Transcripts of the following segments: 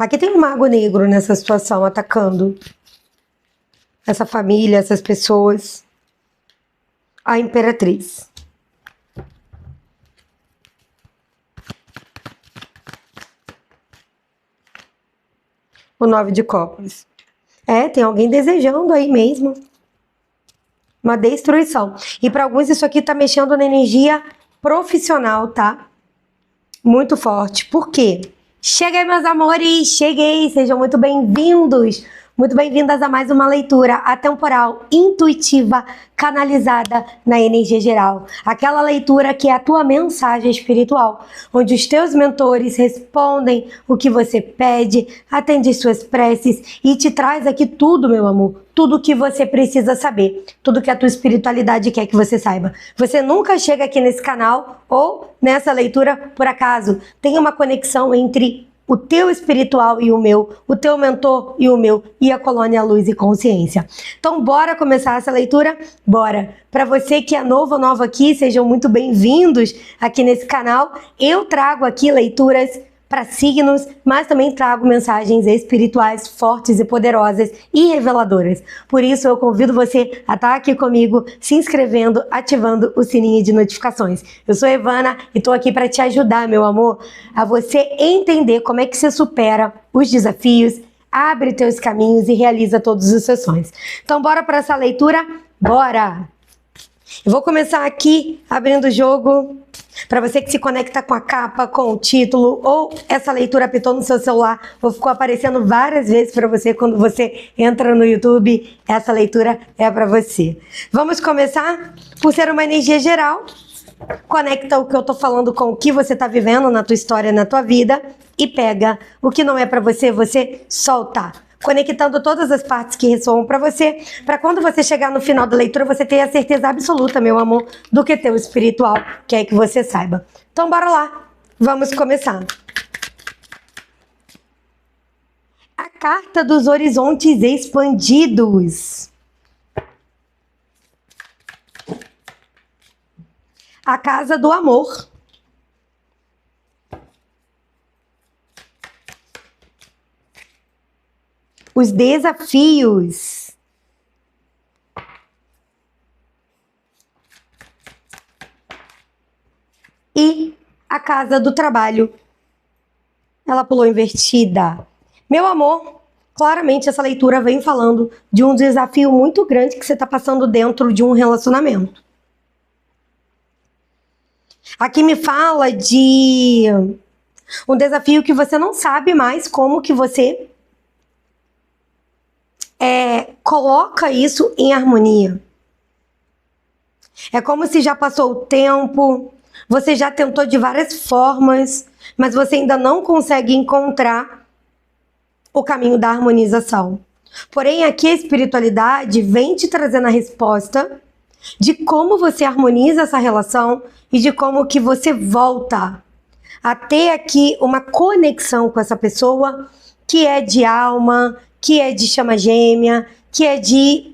Aqui tem um mago negro nessa situação, atacando essa família, essas pessoas. A Imperatriz. O 9 de copas. Tem alguém desejando aí mesmo uma destruição. E para alguns isso aqui tá mexendo na energia profissional, tá? Muito forte. Por quê? Cheguei, meus amores! Cheguei! Sejam muito bem-vindos! Muito bem-vindas a mais uma leitura atemporal, intuitiva, canalizada na energia geral. Aquela leitura que é a tua mensagem espiritual, onde os teus mentores respondem o que você pede, atende suas preces e te traz aqui tudo, meu amor, tudo o que você precisa saber, tudo que a tua espiritualidade quer que você saiba. Você nunca chega aqui nesse canal ou nessa leitura por acaso. Tem uma conexão entre o teu espiritual e o meu, o teu mentor e o meu, e a colônia Luz e Consciência. Então, bora começar essa leitura? Bora! Para você que é novo ou nova aqui, sejam muito bem-vindos aqui nesse canal. Eu trago aqui leituras para signos, mas também trago mensagens espirituais fortes e poderosas e reveladoras. Por isso, eu convido você a estar aqui comigo, se inscrevendo, ativando o sininho de notificações. Eu sou Evana e estou aqui para te ajudar, meu amor, a você entender como é que você supera os desafios, abre teus caminhos e realiza todos os seus sonhos. Então, bora para essa leitura? Bora! Eu vou começar aqui abrindo o jogo para você que se conecta com a capa, com o título, ou essa leitura apitou no seu celular ou ficou aparecendo várias vezes para você quando você entra no YouTube. Essa leitura é para você. Vamos começar por ser uma energia geral. Conecta o que eu tô falando com o que você tá vivendo na tua história, na tua vida, e pega o que não é para você, você solta. Conectando todas as partes que ressoam para você, para quando você chegar no final da leitura, você ter a certeza absoluta, meu amor, do que teu espiritual quer que você saiba. Então, bora lá. Vamos começar. A carta dos horizontes expandidos. A casa do amor. Os desafios. E a casa do trabalho. Ela pulou invertida. Meu amor, claramente essa leitura vem falando de um desafio muito grande que você está passando dentro de um relacionamento. Aqui me fala de um desafio que você não sabe mais como que você coloca isso em harmonia. É como se já passou o tempo, você já tentou de várias formas, mas você ainda não consegue encontrar o caminho da harmonização. Porém, aqui a espiritualidade vem te trazendo a resposta de como você harmoniza essa relação e de como que você volta a ter aqui uma conexão com essa pessoa que é de alma, que é de chama gêmea, que é de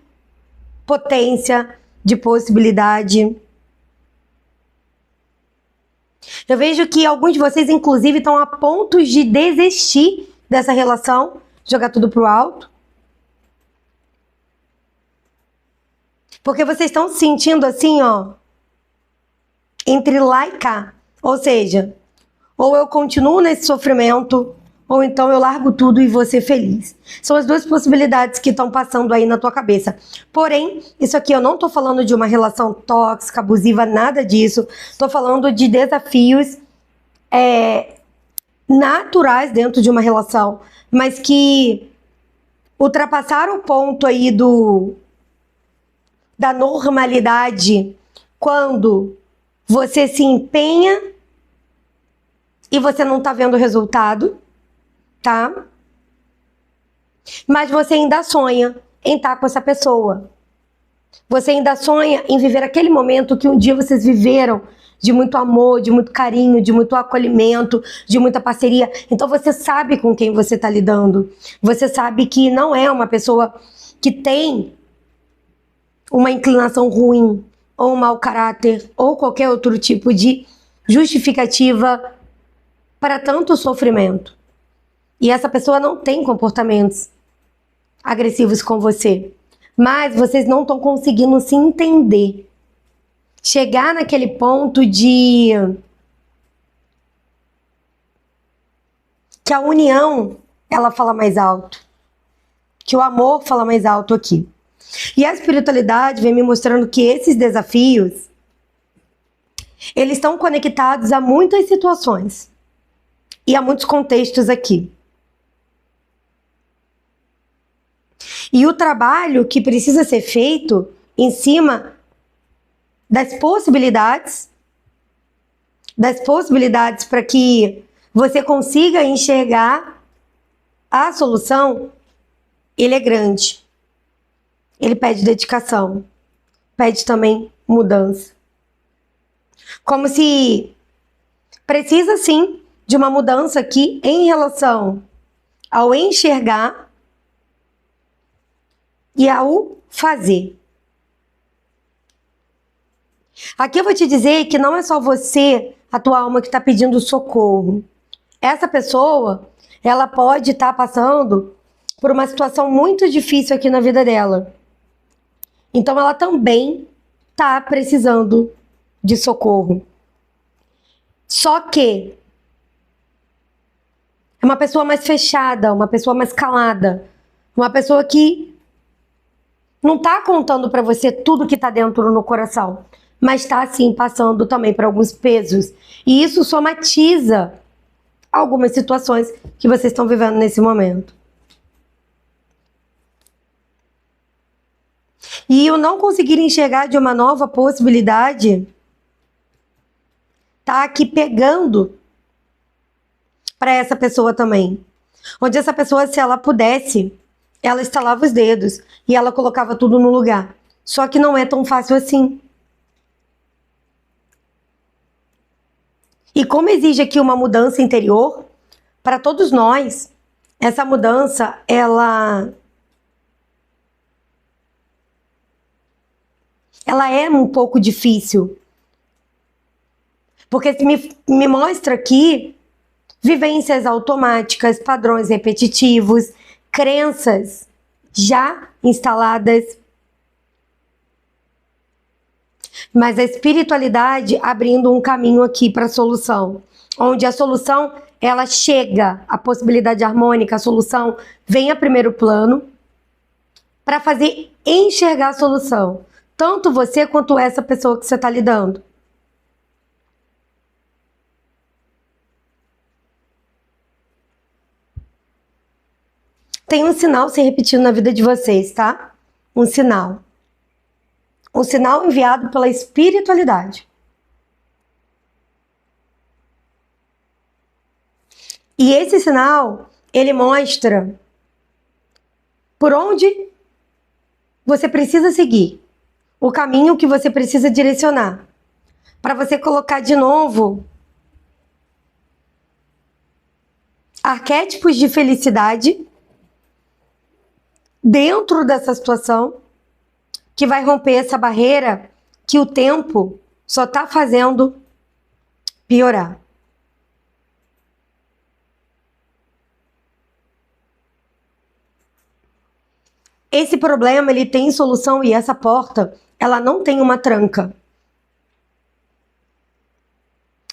potência, de possibilidade. Eu vejo que alguns de vocês, inclusive, estão a ponto de desistir dessa relação, jogar tudo pro alto. Porque vocês estão se sentindo assim, ó, entre lá e cá. Ou seja, ou eu continuo nesse sofrimento, ou então eu largo tudo e vou ser feliz. São as duas possibilidades que estão passando aí na tua cabeça. Porém, isso aqui eu não tô falando de uma relação tóxica, abusiva, nada disso. Tô falando de desafios naturais dentro de uma relação, mas que ultrapassaram o ponto aí da normalidade quando você se empenha e você não tá vendo o resultado, tá? Mas você ainda sonha em estar com essa pessoa. Você ainda sonha em viver aquele momento que um dia vocês viveram de muito amor, de muito carinho, de muito acolhimento, de muita parceria. Então você sabe com quem você está lidando. Você sabe que não é uma pessoa que tem uma inclinação ruim, ou um mau caráter, ou qualquer outro tipo de justificativa para tanto sofrimento. E essa pessoa não tem comportamentos agressivos com você. Mas vocês não estão conseguindo se entender. Chegar naquele ponto de que a união, ela fala mais alto. Que o amor fala mais alto aqui. E a espiritualidade vem me mostrando que esses desafios, eles estão conectados a muitas situações. E a muitos contextos aqui. E o trabalho que precisa ser feito em cima das possibilidades para que você consiga enxergar a solução, ele é grande. Ele pede dedicação, pede também mudança. Como se precisa sim de uma mudança aqui em relação ao enxergar e ao fazer. Aqui eu vou te dizer que não é só você, a tua alma, que está pedindo socorro. Essa pessoa, ela pode estar passando por uma situação muito difícil aqui na vida dela. Então ela também está precisando de socorro. Só que é uma pessoa mais fechada, uma pessoa mais calada, uma pessoa que não está contando para você tudo que está dentro no coração, mas está assim passando também por alguns pesos. E isso somatiza algumas situações que vocês estão vivendo nesse momento. E o não conseguir enxergar de uma nova possibilidade tá aqui pegando para essa pessoa também. Onde essa pessoa, se ela pudesse, ela estalava os dedos e ela colocava tudo no lugar. Só que não é tão fácil assim. E como exige aqui uma mudança interior, para todos nós, essa mudança, ela é um pouco difícil. Porque me mostra aqui vivências automáticas, padrões repetitivos, crenças já instaladas. Mas a espiritualidade abrindo um caminho aqui para a solução. Onde a solução, ela chega, a possibilidade harmônica, a solução vem a primeiro plano para fazer enxergar a solução. Tanto você quanto essa pessoa que você está lidando. Tem um sinal se repetindo na vida de vocês, tá? Um sinal. Um sinal enviado pela espiritualidade. E esse sinal, ele mostra por onde você precisa seguir. O caminho que você precisa direcionar. Para você colocar de novo arquétipos de felicidade dentro dessa situação, que vai romper essa barreira que o tempo só está fazendo piorar. Esse problema, ele tem solução e essa porta, ela não tem uma tranca.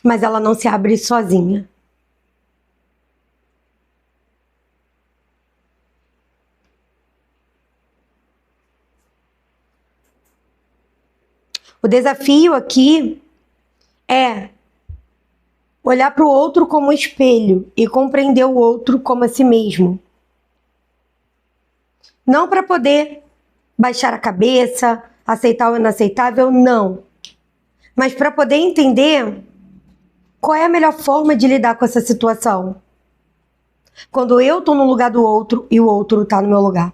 Mas ela não se abre sozinha. O desafio aqui é olhar para o outro como espelho e compreender o outro como a si mesmo. Não para poder baixar a cabeça, aceitar o inaceitável, não. Mas para poder entender qual é a melhor forma de lidar com essa situação. Quando eu estou no lugar do outro e o outro está no meu lugar.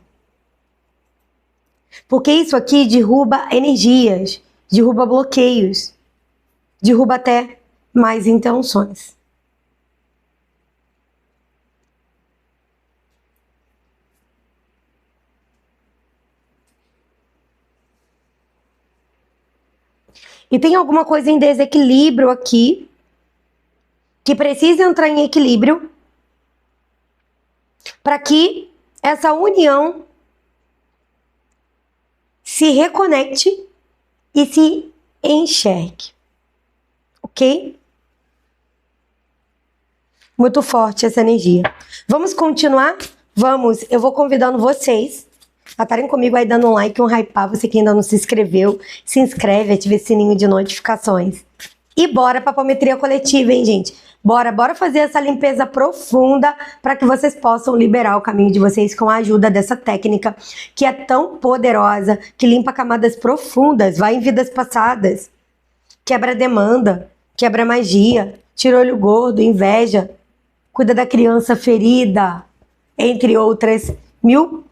Porque isso aqui derruba energias, derruba bloqueios, derruba até mais intenções. E tem alguma coisa em desequilíbrio aqui, que precisa entrar em equilíbrio, para que essa união se reconecte e se enxergue. Ok? Muito forte essa energia. Vamos continuar? Vamos. Eu vou convidando vocês a estarem comigo aí dando um like, um hypar. Você que ainda não se inscreveu, se inscreve, ative esse sininho de notificações. E bora pra apometria coletiva, hein, gente? Bora fazer essa limpeza profunda para que vocês possam liberar o caminho de vocês com a ajuda dessa técnica que é tão poderosa, que limpa camadas profundas, vai em vidas passadas, quebra demanda, quebra magia, tira olho gordo, inveja, cuida da criança ferida, entre outras mil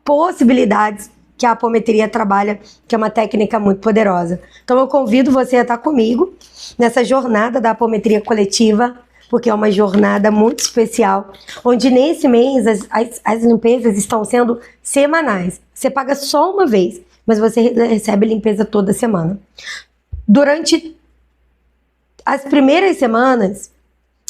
possibilidades que a apometria trabalha, que é uma técnica muito poderosa. Então eu convido você a estar comigo nessa jornada da apometria coletiva, porque é uma jornada muito especial, onde nesse mês as limpezas estão sendo semanais. Você paga só uma vez, mas você recebe limpeza toda semana. Durante as primeiras semanas,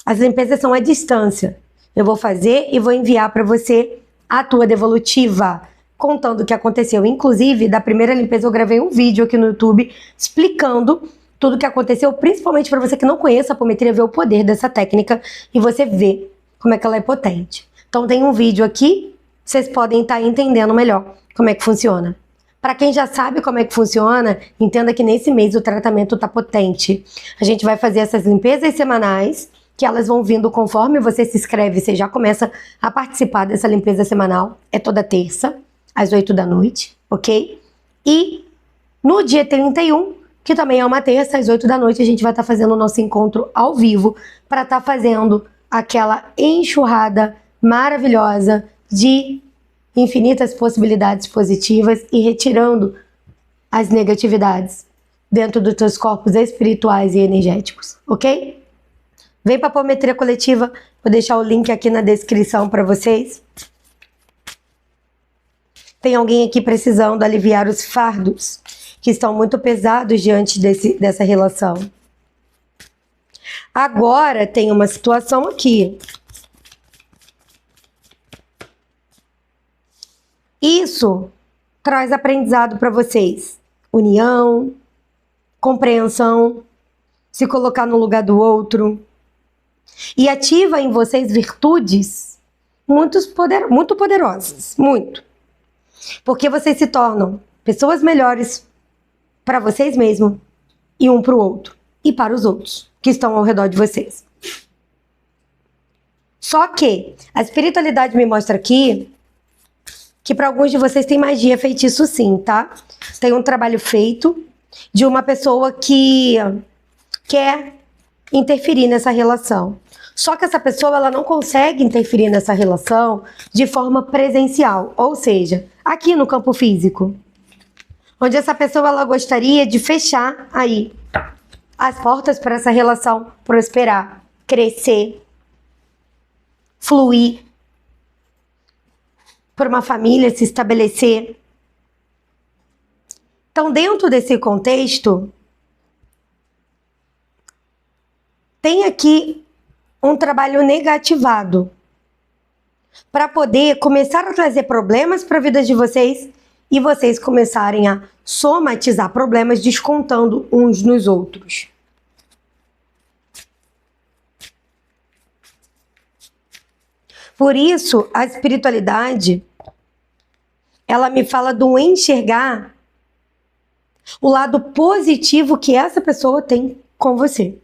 as limpezas são à distância. Eu vou fazer e vou enviar para você a tua devolutiva, contando o que aconteceu. Inclusive, da primeira limpeza eu gravei um vídeo aqui no YouTube explicando tudo o que aconteceu, principalmente para você que não conhece a apometria, ver o poder dessa técnica e você ver como é que ela é potente. Então tem um vídeo aqui, vocês podem estar entendendo melhor como é que funciona. Para quem já sabe como é que funciona, entenda que nesse mês o tratamento está potente. A gente vai fazer essas limpezas semanais, que elas vão vindo conforme você se inscreve, você já começa a participar dessa limpeza semanal. É toda terça, às 8 da noite, ok? E no dia 31, que também é uma terça, às 8 da noite, a gente vai estar fazendo o nosso encontro ao vivo para estar fazendo aquela enxurrada maravilhosa de infinitas possibilidades positivas e retirando as negatividades dentro dos teus corpos espirituais e energéticos, ok? Vem para a apometria coletiva, vou deixar o link aqui na descrição para vocês. Tem alguém aqui precisando aliviar os fardos que estão muito pesados diante dessa relação. Agora tem uma situação aqui. Isso traz aprendizado para vocês. União, compreensão, se colocar no lugar do outro. E ativa em vocês virtudes muito poderosas. Muito. Porque vocês se tornam pessoas melhores para vocês mesmos e um para o outro. E para os outros que estão ao redor de vocês. Só que a espiritualidade me mostra aqui que para alguns de vocês tem magia, feitiço sim, tá? Tem um trabalho feito de uma pessoa que quer interferir nessa relação. Só que essa pessoa ela não consegue interferir nessa relação de forma presencial, ou seja, aqui no campo físico. Onde essa pessoa ela gostaria de fechar aí as portas para essa relação prosperar, crescer, fluir, para uma família se estabelecer. Então, dentro desse contexto, tem aqui um trabalho negativado para poder começar a trazer problemas para a vida de vocês e vocês começarem a somatizar problemas descontando uns nos outros. Por isso, a espiritualidade, ela me fala do enxergar o lado positivo que essa pessoa tem com você.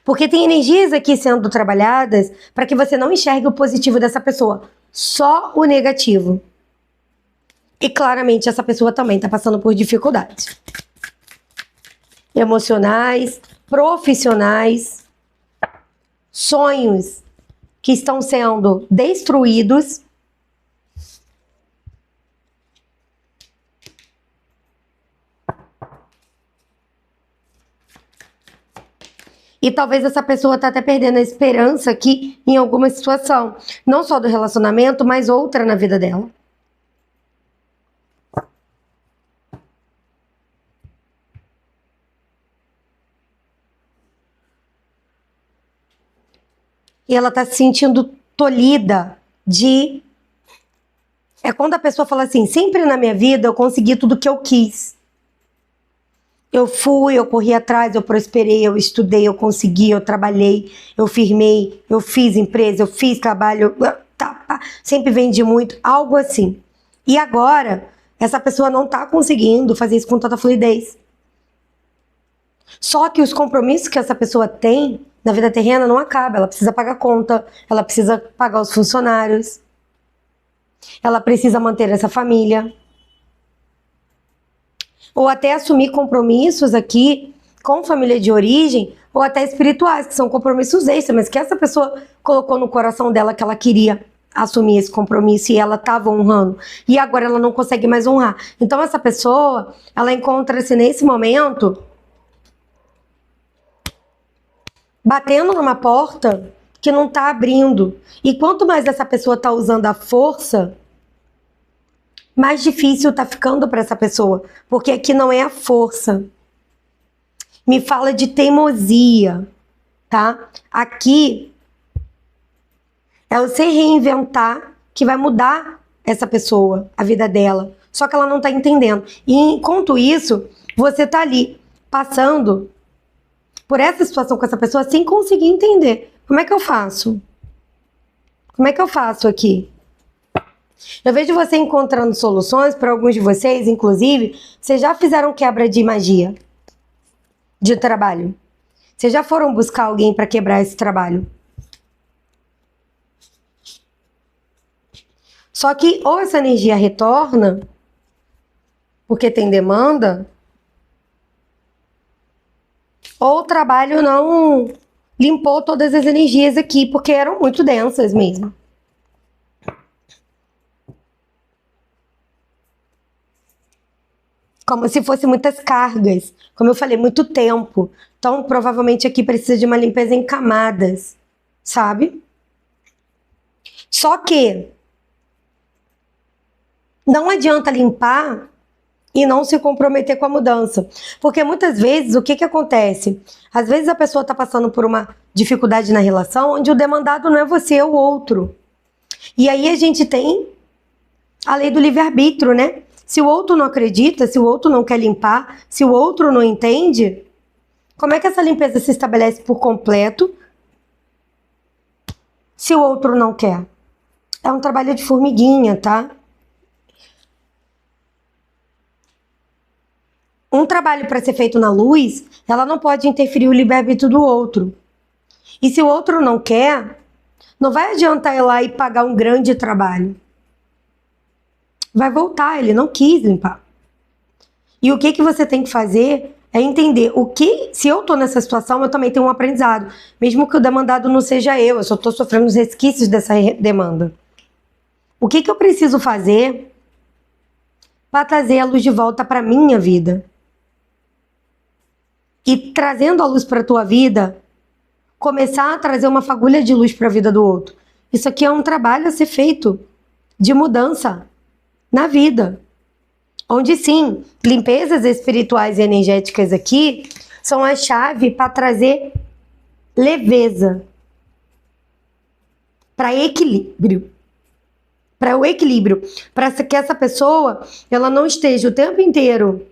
Porque tem energias aqui sendo trabalhadas para que você não enxergue o positivo dessa pessoa, só o negativo. E claramente essa pessoa também está passando por dificuldades emocionais, profissionais, sonhos que estão sendo destruídos. E talvez essa pessoa está até perdendo a esperança aqui em alguma situação. Não só do relacionamento, mas outra na vida dela. E ela tá se sentindo tolhida de... É quando a pessoa fala assim, sempre na minha vida eu consegui tudo que eu quis. Eu fui, eu corri atrás, eu prosperei, eu estudei, eu consegui, eu trabalhei, eu firmei, eu fiz empresa, eu fiz trabalho, sempre vendi muito, algo assim. E agora, essa pessoa não tá conseguindo fazer isso com tanta fluidez. Só que os compromissos que essa pessoa tem na vida terrena não acabam. Ela precisa pagar conta, ela precisa pagar os funcionários, ela precisa manter essa família. Ou até assumir compromissos aqui com família de origem, ou até espirituais, que são compromissos extras, mas que essa pessoa colocou no coração dela que ela queria assumir esse compromisso e ela estava honrando. E agora ela não consegue mais honrar. Então essa pessoa, ela encontra-se nesse momento batendo numa porta que não está abrindo. E quanto mais essa pessoa está usando a força, mais difícil tá ficando para essa pessoa, porque aqui não é a força. Me fala de teimosia, tá? Aqui é o se reinventar que vai mudar essa pessoa, a vida dela. Só que ela não tá entendendo. E enquanto isso, você tá ali passando por essa situação com essa pessoa sem conseguir entender. Como é que eu faço? Como é que eu faço aqui? Eu vejo você encontrando soluções. Para alguns de vocês, inclusive, vocês já fizeram quebra de magia de trabalho. Vocês já foram buscar alguém para quebrar esse trabalho. Só que ou essa energia retorna, porque tem demanda, ou o trabalho não limpou todas as energias aqui, porque eram muito densas mesmo. Como se fosse muitas cargas. Como eu falei, muito tempo. Então, provavelmente aqui precisa de uma limpeza em camadas, sabe? Só que não adianta limpar e não se comprometer com a mudança. Porque muitas vezes, o que acontece? Às vezes a pessoa está passando por uma dificuldade na relação onde o demandado não é você, é o outro. E aí a gente tem a lei do livre-arbítrio, né? Se o outro não acredita, se o outro não quer limpar, se o outro não entende, como é que essa limpeza se estabelece por completo se o outro não quer? É um trabalho de formiguinha, tá? Um trabalho para ser feito na luz, ela não pode interferir o livre-arbítrio do outro. E se o outro não quer, não vai adiantar ir lá e pagar um grande trabalho. Vai voltar, ele não quis limpar. E o que você tem que fazer é entender o que, se eu tô nessa situação, eu também tenho um aprendizado. Mesmo que o demandado não seja eu só tô sofrendo os resquícios dessa demanda. O que eu preciso fazer para trazer a luz de volta para minha vida? E trazendo a luz para a tua vida, começar a trazer uma fagulha de luz para a vida do outro. Isso aqui é um trabalho a ser feito de mudança na vida. Onde sim, limpezas espirituais e energéticas aqui são a chave para trazer leveza, para equilíbrio. Para o equilíbrio, para que essa pessoa ela não esteja o tempo inteiro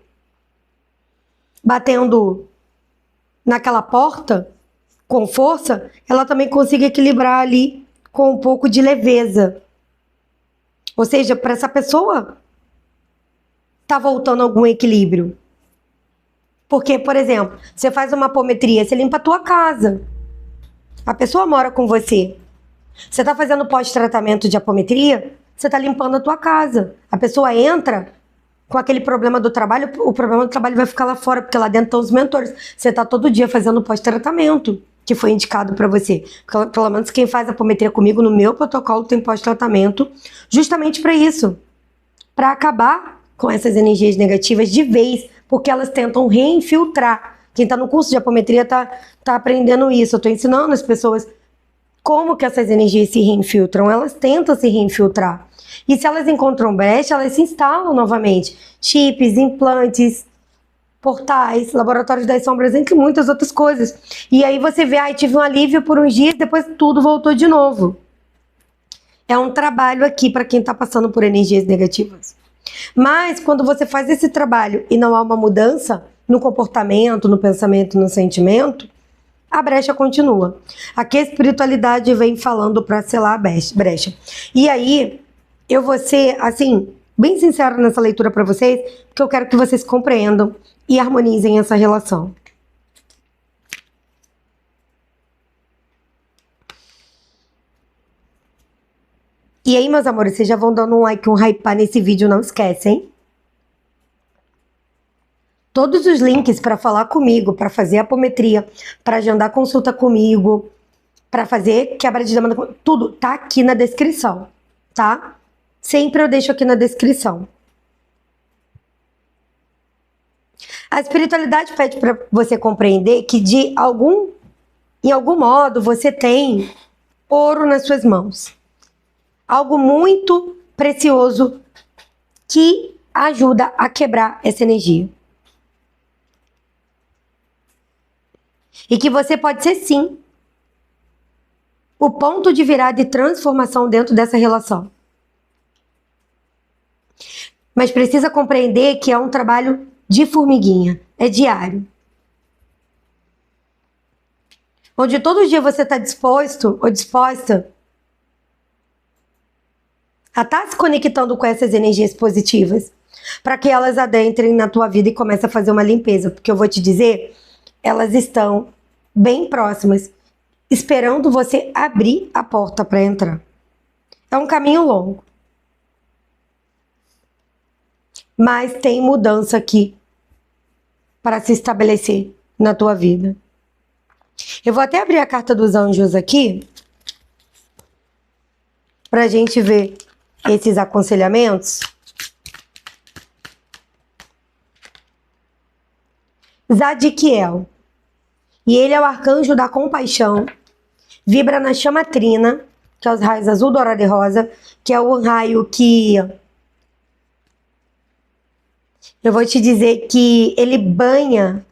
batendo naquela porta com força, ela também consiga equilibrar ali com um pouco de leveza. Ou seja, para essa pessoa tá voltando algum equilíbrio. Porque, por exemplo, você faz uma apometria, você limpa a tua casa. A pessoa mora com você. Você tá fazendo pós-tratamento de apometria, você tá limpando a tua casa. A pessoa entra com aquele problema do trabalho, o problema do trabalho vai ficar lá fora, porque lá dentro estão os mentores. Você tá todo dia fazendo pós-tratamento que foi indicado para você. Pelo menos quem faz apometria comigo no meu protocolo tem pós-tratamento, justamente para isso, para acabar com essas energias negativas de vez, porque elas tentam reinfiltrar. Quem está no curso de apometria tá aprendendo isso. Eu estou ensinando as pessoas como que essas energias se reinfiltram. Elas tentam se reinfiltrar. E se elas encontram brecha, elas se instalam novamente. Chips, implantes, portais, laboratórios das sombras, entre muitas outras coisas. E aí você vê, tive um alívio por uns dias, depois tudo voltou de novo. É um trabalho aqui para quem está passando por energias negativas. Mas quando você faz esse trabalho e não há uma mudança no comportamento, no pensamento, no sentimento, a brecha continua. Aqui a espiritualidade vem falando para selar a brecha. E aí, eu vou ser, assim, bem sincera nessa leitura para vocês, porque eu quero que vocês compreendam e harmonizem essa relação. E aí, meus amores, vocês já vão dando um like, um hypar nesse vídeo, não esquecem. Todos os links para falar comigo, para fazer apometria, para agendar consulta comigo, para fazer quebra de demanda, tudo tá aqui na descrição, tá? Sempre eu deixo aqui na descrição. A espiritualidade pede para você compreender que em algum modo você tem ouro nas suas mãos. Algo muito precioso que ajuda a quebrar essa energia. E que você pode ser, sim, o ponto de virada e transformação dentro dessa relação. Mas precisa compreender que é um trabalho de formiguinha, é diário. Onde todo dia você está disposto ou disposta a estar se conectando com essas energias positivas, para que elas adentrem na tua vida e comecem a fazer uma limpeza. Porque eu vou te dizer, elas estão bem próximas, esperando você abrir a porta para entrar. É um caminho longo. Mas tem mudança aqui para se estabelecer na tua vida. Eu vou até abrir a carta dos anjos aqui para a gente ver esses aconselhamentos. Zadkiel. E ele é o arcanjo da compaixão. Vibra na chama trina, que é os raios azul, dourado e rosa, que é o raio que... Eu vou te dizer que ele banha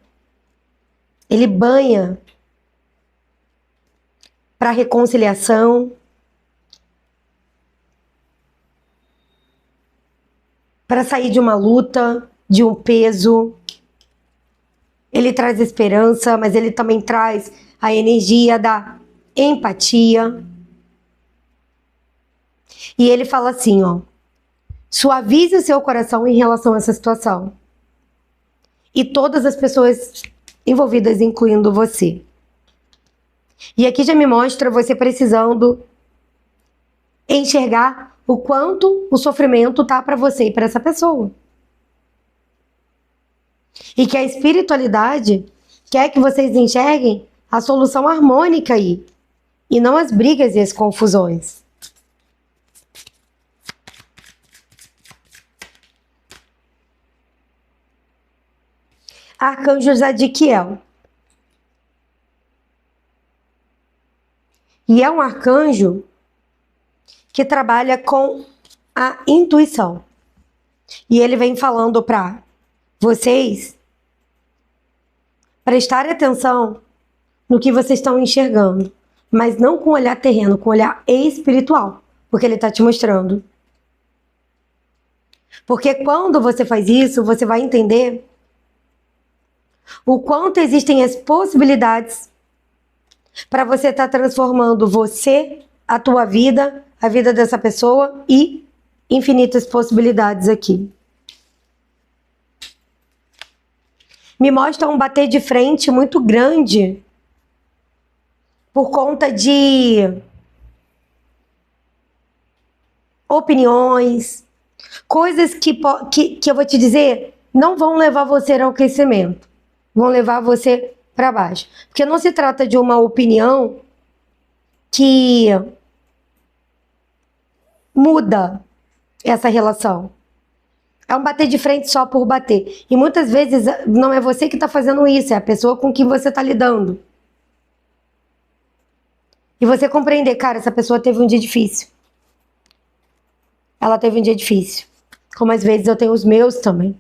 para reconciliação, para sair de uma luta, de um peso. Ele traz esperança, mas ele também traz a energia da empatia. E ele fala assim, ó: suavize o seu coração em relação a essa situação. E todas as pessoas envolvidas, incluindo você. E aqui já me mostra você precisando enxergar o quanto o sofrimento tá para você e para essa pessoa. E que a espiritualidade quer que vocês enxerguem a solução harmônica aí, e não as brigas e as confusões. Arcanjo Zadkiel. E é um arcanjo que trabalha com a intuição. E ele vem falando para vocês prestarem atenção no que vocês estão enxergando, mas não com olhar terreno, com olhar espiritual, porque ele está te mostrando. Porque quando você faz isso, você vai entender o quanto existem as possibilidades para você estar transformando você, a tua vida, a vida dessa pessoa e infinitas possibilidades aqui. Me mostra um bater de frente muito grande por conta de opiniões, coisas que eu vou te dizer, não vão levar você ao crescimento, vão levar você para baixo. Porque não se trata de uma opinião que muda essa relação. É um bater de frente só por bater. E muitas vezes não é você que está fazendo isso, é a pessoa com quem você está lidando. E você compreender, cara, essa pessoa teve um dia difícil. Ela teve um dia difícil. Como às vezes eu tenho os meus também.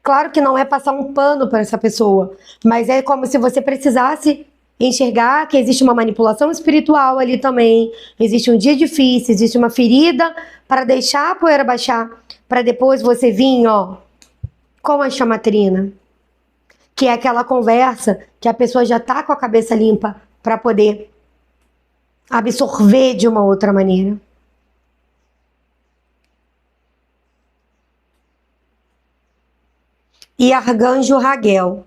Claro que não é passar um pano para essa pessoa, mas é como se você precisasse enxergar que existe uma manipulação espiritual ali também, existe um dia difícil, existe uma ferida para deixar a poeira baixar, para depois você vir, ó, com a chamatrina, que é aquela conversa que a pessoa já tá com a cabeça limpa para poder absorver de uma outra maneira. E Arcanjo Raguel.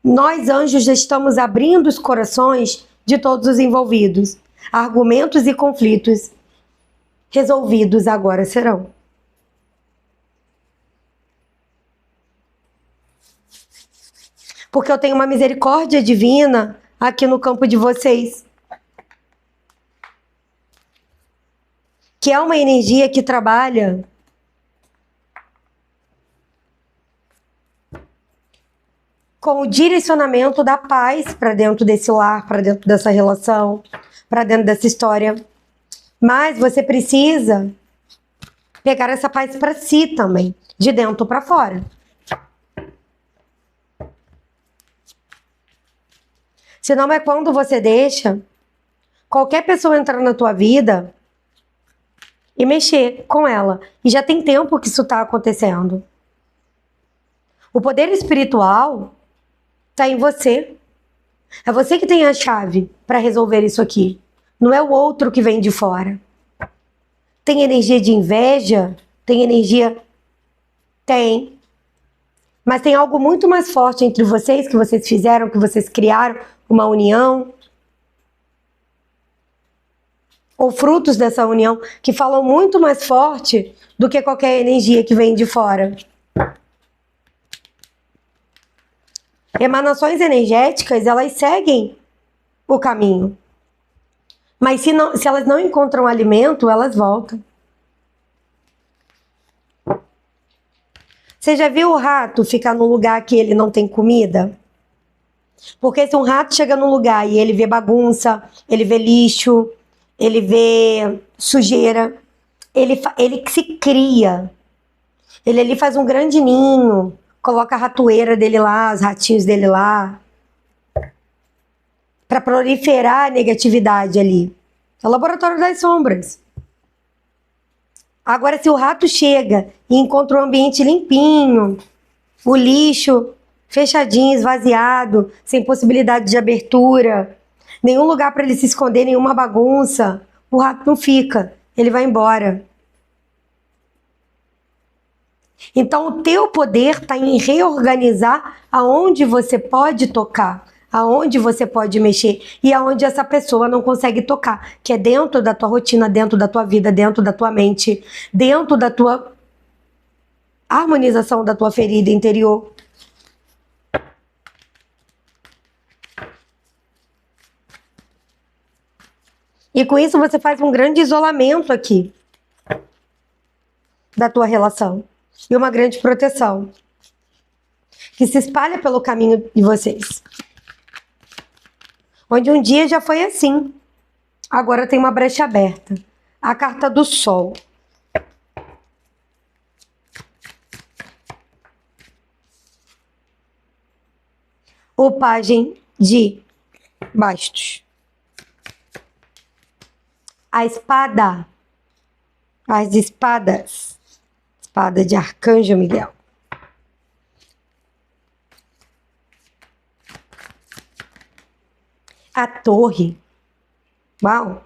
Nós, anjos, estamos abrindo os corações de todos os envolvidos. Argumentos e conflitos resolvidos agora serão. Porque eu tenho uma misericórdia divina aqui no campo de vocês. Que é uma energia que trabalha com o direcionamento da paz para dentro desse lar, para dentro dessa relação, para dentro dessa história. Mas você precisa pegar essa paz para si também, de dentro para fora. Senão é quando você deixa qualquer pessoa entrar na tua vida e mexer com ela. E já tem tempo que isso está acontecendo. O poder espiritual está em você. É você que tem a chave para resolver isso aqui. Não é o outro que vem de fora. Tem energia de inveja? Tem energia? Tem. Mas tem algo muito mais forte entre vocês, que vocês fizeram, que vocês criaram, uma união. Ou frutos dessa união, que falam muito mais forte do que qualquer energia que vem de fora. Emanações energéticas, elas seguem o caminho. Mas se elas não encontram alimento, elas voltam. Você já viu o rato ficar num lugar que ele não tem comida? Porque se um rato chega num lugar e ele vê bagunça, ele vê lixo, ele vê sujeira, ele se cria. Ele ali faz um grande ninho, coloca a ratoeira dele lá, os ratinhos dele lá, para proliferar a negatividade ali. É o laboratório das sombras. Agora, se o rato chega e encontra o ambiente limpinho, o lixo fechadinho, esvaziado, sem possibilidade de abertura, nenhum lugar para ele se esconder, nenhuma bagunça, o rato não fica, ele vai embora. Então, o teu poder está em reorganizar aonde você pode tocar, aonde você pode mexer e aonde essa pessoa não consegue tocar, que é dentro da tua rotina, dentro da tua vida, dentro da tua mente, dentro da tua harmonização da tua ferida interior. E com isso você faz um grande isolamento aqui da tua relação. E uma grande proteção que se espalha pelo caminho de vocês. Onde um dia já foi assim. Agora tem uma brecha aberta. A carta do Sol. O Pajem de Bastos. A espada. As espadas. Espada de Arcanjo Miguel. A torre. Uau!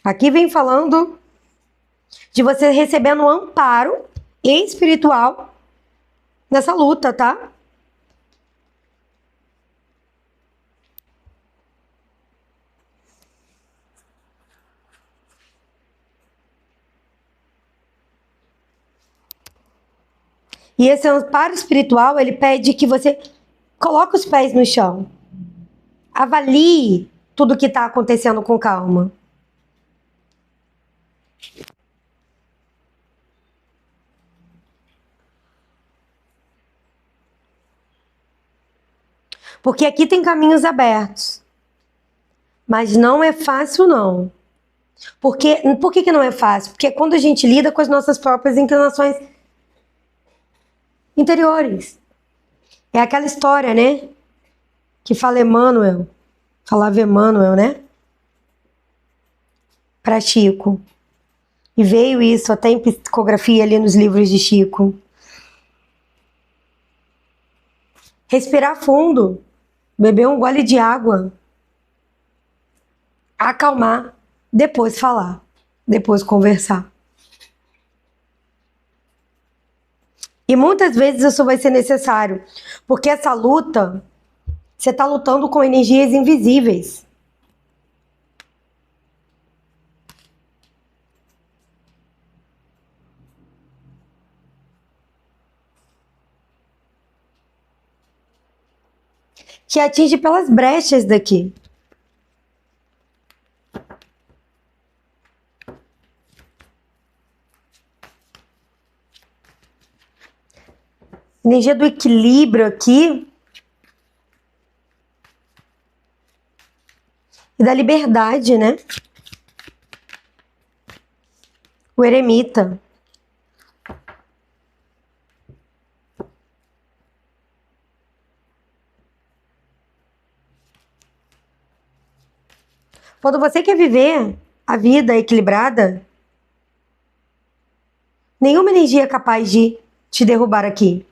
Aqui vem falando de você recebendo um amparo espiritual nessa luta, tá? E esse amparo espiritual, ele pede que você coloque os pés no chão. Avalie tudo que está acontecendo com calma. Porque aqui tem caminhos abertos. Mas não é fácil, não. Por que não é fácil? Porque é quando a gente lida com as nossas próprias inclinações interiores. É aquela história, né? Que fala Emmanuel. Falava Emmanuel, né? Para Chico. E veio isso até em psicografia ali nos livros de Chico. Respirar fundo. Beber um gole de água. Acalmar. Depois falar. Depois conversar. E muitas vezes isso vai ser necessário. Porque essa luta, você está lutando com energias invisíveis. Que atinge pelas brechas daqui. Energia do equilíbrio aqui. E da liberdade, né? O eremita. Quando você quer viver a vida equilibrada, nenhuma energia é capaz de te derrubar aqui.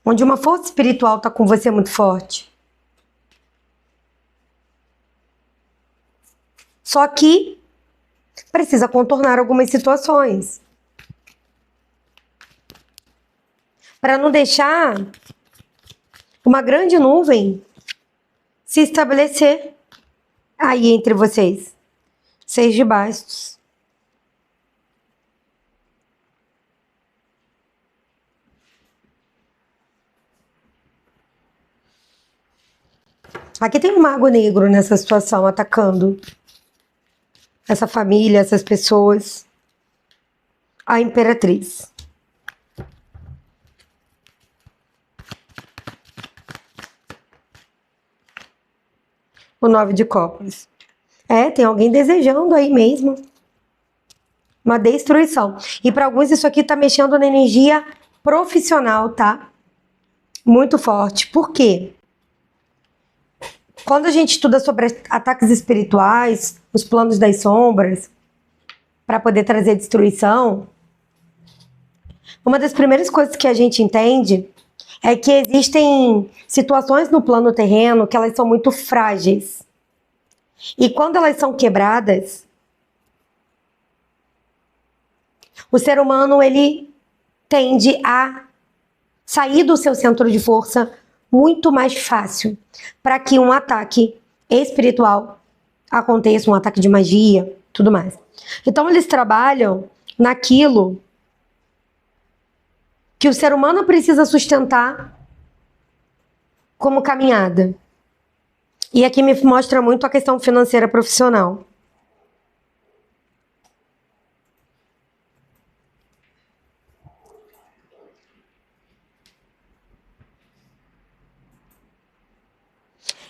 Onde uma força espiritual está com você muito forte. Só que precisa contornar algumas situações. Para não deixar uma grande nuvem se estabelecer aí entre vocês. 6 de bastos. Aqui tem um mago negro nessa situação, atacando essa família, essas pessoas. A imperatriz. O 9 de copas. Tem alguém desejando aí mesmo uma destruição. E para alguns isso aqui tá mexendo na energia profissional, tá? Muito forte. Por quê? Quando a gente estuda sobre ataques espirituais, os planos das sombras, para poder trazer destruição, uma das primeiras coisas que a gente entende é que existem situações no plano terreno que elas são muito frágeis. E quando elas são quebradas, o ser humano ele tende a sair do seu centro de força muito mais fácil para que um ataque espiritual aconteça, um ataque de magia, tudo mais. Então eles trabalham naquilo que o ser humano precisa sustentar como caminhada. E aqui me mostra muito a questão financeira profissional.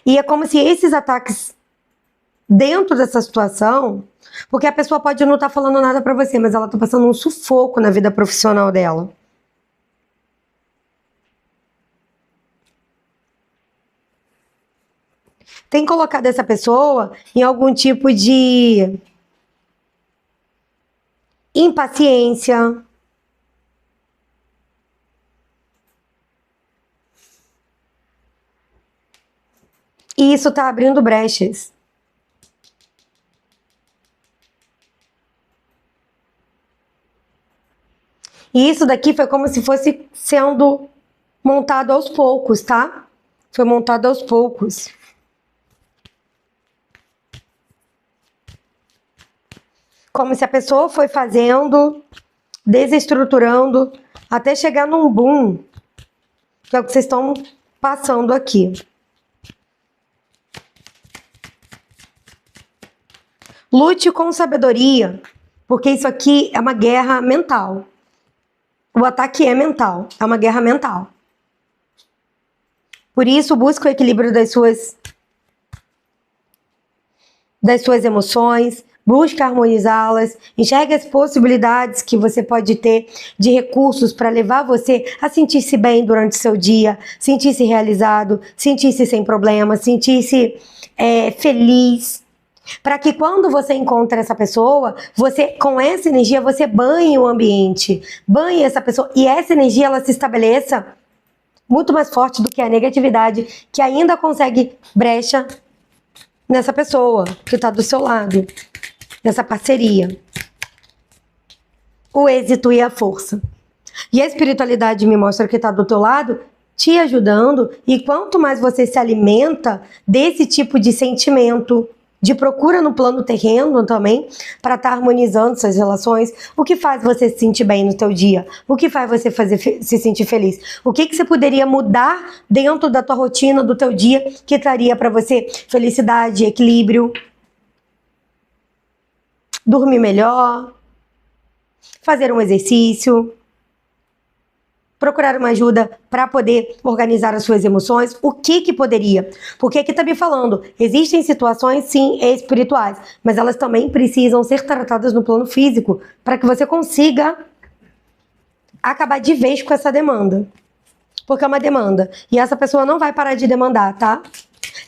E é como se esses ataques dentro dessa situação, porque a pessoa pode não estar falando nada pra você, mas ela tá passando um sufoco na vida profissional dela. Tem colocado essa pessoa em algum tipo de impaciência. E isso tá abrindo brechas. E isso daqui foi como se fosse sendo montado aos poucos, tá? Foi montado aos poucos. Como se a pessoa foi fazendo, desestruturando, até chegar num boom, que é o que vocês estão passando aqui. Lute com sabedoria, porque isso aqui é uma guerra mental. O ataque é mental, é uma guerra mental. Por isso, busque o equilíbrio das suas das suas emoções, busca harmonizá-las, enxerga as possibilidades que você pode ter de recursos para levar você a sentir-se bem durante o seu dia, sentir-se realizado, sentir-se sem problemas, sentir-se feliz. Para que quando você encontra essa pessoa, você, com essa energia, você banhe o ambiente, banhe essa pessoa e essa energia ela se estabeleça muito mais forte do que a negatividade que ainda consegue brecha nessa pessoa que está do seu lado, nessa parceria. O êxito e a força. E a espiritualidade me mostra que está do teu lado, te ajudando, e quanto mais você se alimenta desse tipo de sentimento, de procura no plano terreno também, para estar harmonizando suas relações, o que faz você se sentir bem no teu dia? O que faz você se sentir feliz? O que você poderia mudar dentro da tua rotina, do teu dia, que traria para você felicidade, equilíbrio, dormir melhor, fazer um exercício, procurar uma ajuda para poder organizar as suas emoções, o que poderia? Porque aqui está me falando, existem situações, sim, espirituais, mas elas também precisam ser tratadas no plano físico, para que você consiga acabar de vez com essa demanda. Porque é uma demanda, e essa pessoa não vai parar de demandar, tá?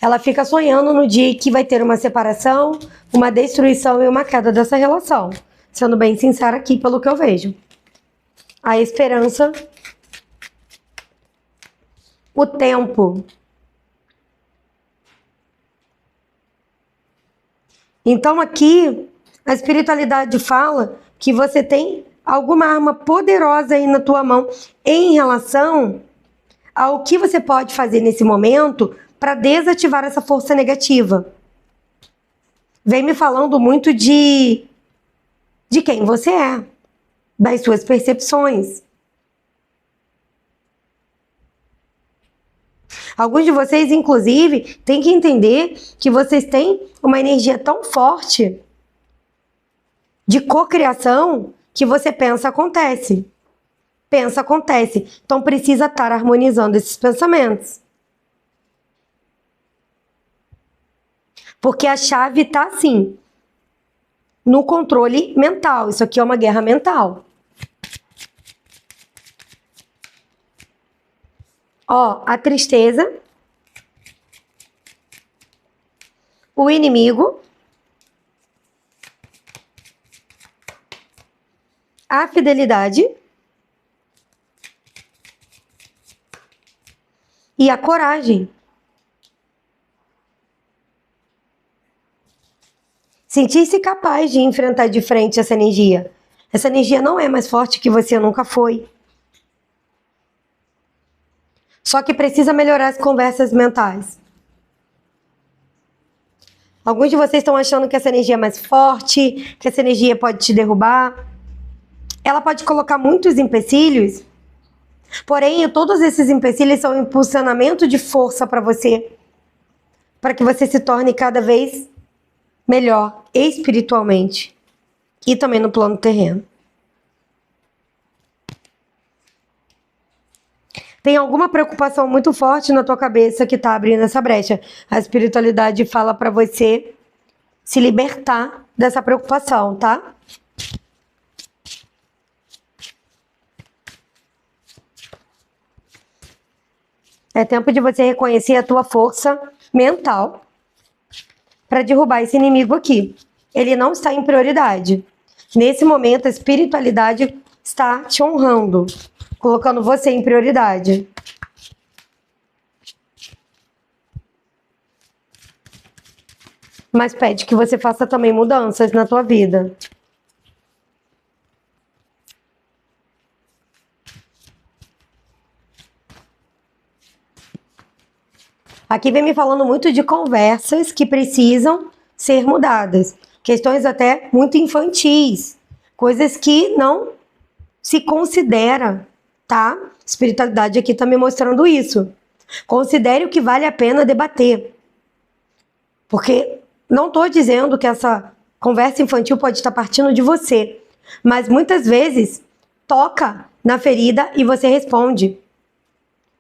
Ela fica sonhando no dia que vai ter uma separação, uma destruição e uma queda dessa relação. Sendo bem sincera aqui, pelo que eu vejo. A esperança... O tempo. Então aqui, a espiritualidade fala que você tem alguma arma poderosa aí na tua mão em relação ao que você pode fazer nesse momento para desativar essa força negativa. Vem me falando muito de quem você é, das suas percepções. Alguns de vocês, inclusive, têm que entender que vocês têm uma energia tão forte de cocriação que você pensa, acontece. Pensa, acontece. Então precisa estar harmonizando esses pensamentos. Porque a chave está assim, no controle mental. Isso aqui é uma guerra mental. Ó, a tristeza, o inimigo, a fidelidade e a coragem. Sentir-se capaz de enfrentar de frente essa energia. Essa energia não é mais forte que você nunca foi. Só que precisa melhorar as conversas mentais. Alguns de vocês estão achando que essa energia é mais forte, que essa energia pode te derrubar. Ela pode colocar muitos empecilhos, porém, todos esses empecilhos são um impulsionamento de força para você, para que você se torne cada vez melhor espiritualmente e também no plano terreno. Tem alguma preocupação muito forte na tua cabeça que está abrindo essa brecha. A espiritualidade fala para você se libertar dessa preocupação, tá? É tempo de você reconhecer a tua força mental para derrubar esse inimigo aqui. Ele não está em prioridade. Nesse momento, a espiritualidade está te honrando, colocando você em prioridade. Mas pede que você faça também mudanças na tua vida. Aqui vem me falando muito de conversas que precisam ser mudadas. Questões até muito infantis. Coisas que não se considera, tá? Espiritualidade aqui tá me mostrando isso. Considere o que vale a pena debater. Porque não tô dizendo que essa conversa infantil pode estar partindo de você. Mas muitas vezes toca na ferida e você responde.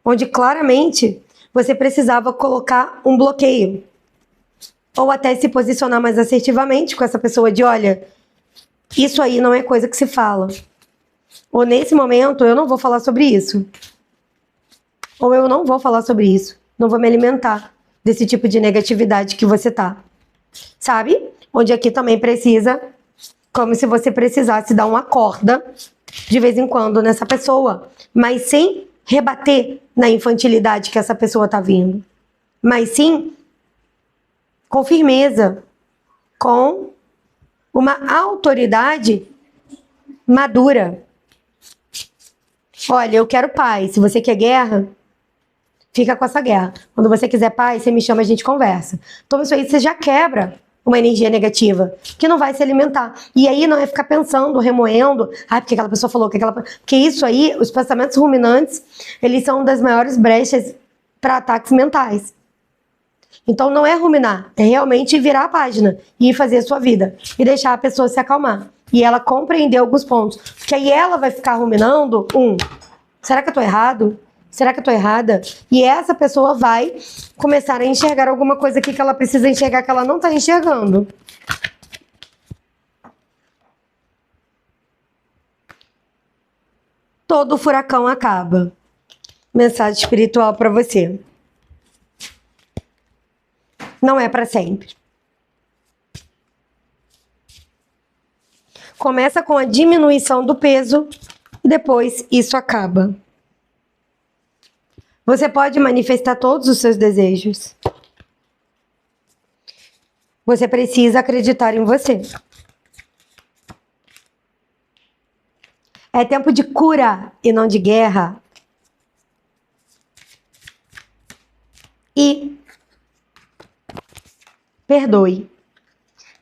Onde claramente você precisava colocar um bloqueio. Ou até se posicionar mais assertivamente com essa pessoa de, olha, isso aí não é coisa que se fala. Ou nesse momento eu não vou falar sobre isso. Ou eu não vou falar sobre isso. Não vou me alimentar desse tipo de negatividade que você tá. Sabe? Onde aqui também precisa, como se você precisasse dar uma corda de vez em quando nessa pessoa. Mas sem rebater na infantilidade que essa pessoa tá vindo. Mas sim com firmeza, com uma autoridade madura. Olha, eu quero paz. Se você quer guerra, fica com essa guerra. Quando você quiser paz, você me chama, a gente conversa. Então isso aí você já quebra uma energia negativa, que não vai se alimentar. E aí não é ficar pensando, remoendo, porque aquela pessoa falou, porque isso aí, os pensamentos ruminantes, eles são uma das maiores brechas para ataques mentais. Então não é ruminar, é realmente virar a página e fazer a sua vida. E deixar a pessoa se acalmar. E ela compreender alguns pontos. Porque aí ela vai ficar ruminando, será que eu tô errado? Será que eu tô errada? E essa pessoa vai começar a enxergar alguma coisa aqui que ela precisa enxergar que ela não tá enxergando. Todo furacão acaba. Mensagem espiritual para você. Não é para sempre. Começa com a diminuição do peso e depois isso acaba. Você pode manifestar todos os seus desejos. Você precisa acreditar em você. É tempo de cura e não de guerra. E perdoe.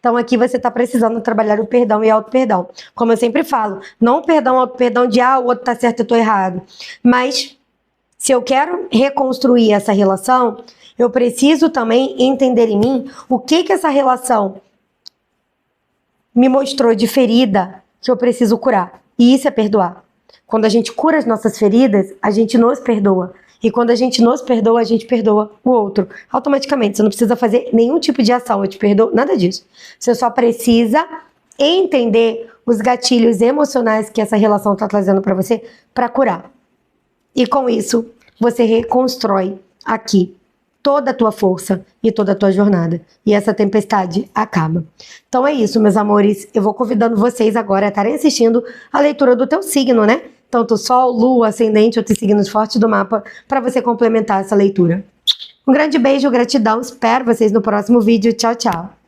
Então aqui você está precisando trabalhar o perdão e auto-perdão. Como eu sempre falo, não o perdão, auto-perdão de o outro tá certo e eu tô errado. Mas se eu quero reconstruir essa relação, eu preciso também entender em mim o que essa relação me mostrou de ferida que eu preciso curar. E isso é perdoar. Quando a gente cura as nossas feridas, a gente nos perdoa. E quando a gente nos perdoa, a gente perdoa o outro. Automaticamente, você não precisa fazer nenhum tipo de ação, eu te perdoo, nada disso. Você só precisa entender os gatilhos emocionais que essa relação está trazendo para você para curar. E com isso, você reconstrói aqui toda a tua força e toda a tua jornada. E essa tempestade acaba. Então é isso, meus amores. Eu vou convidando vocês agora a estarem assistindo a leitura do teu signo, né? Tanto Sol, Lua, Ascendente, outros signos fortes do mapa, para você complementar essa leitura. Um grande beijo, gratidão. Espero vocês no próximo vídeo. Tchau, tchau.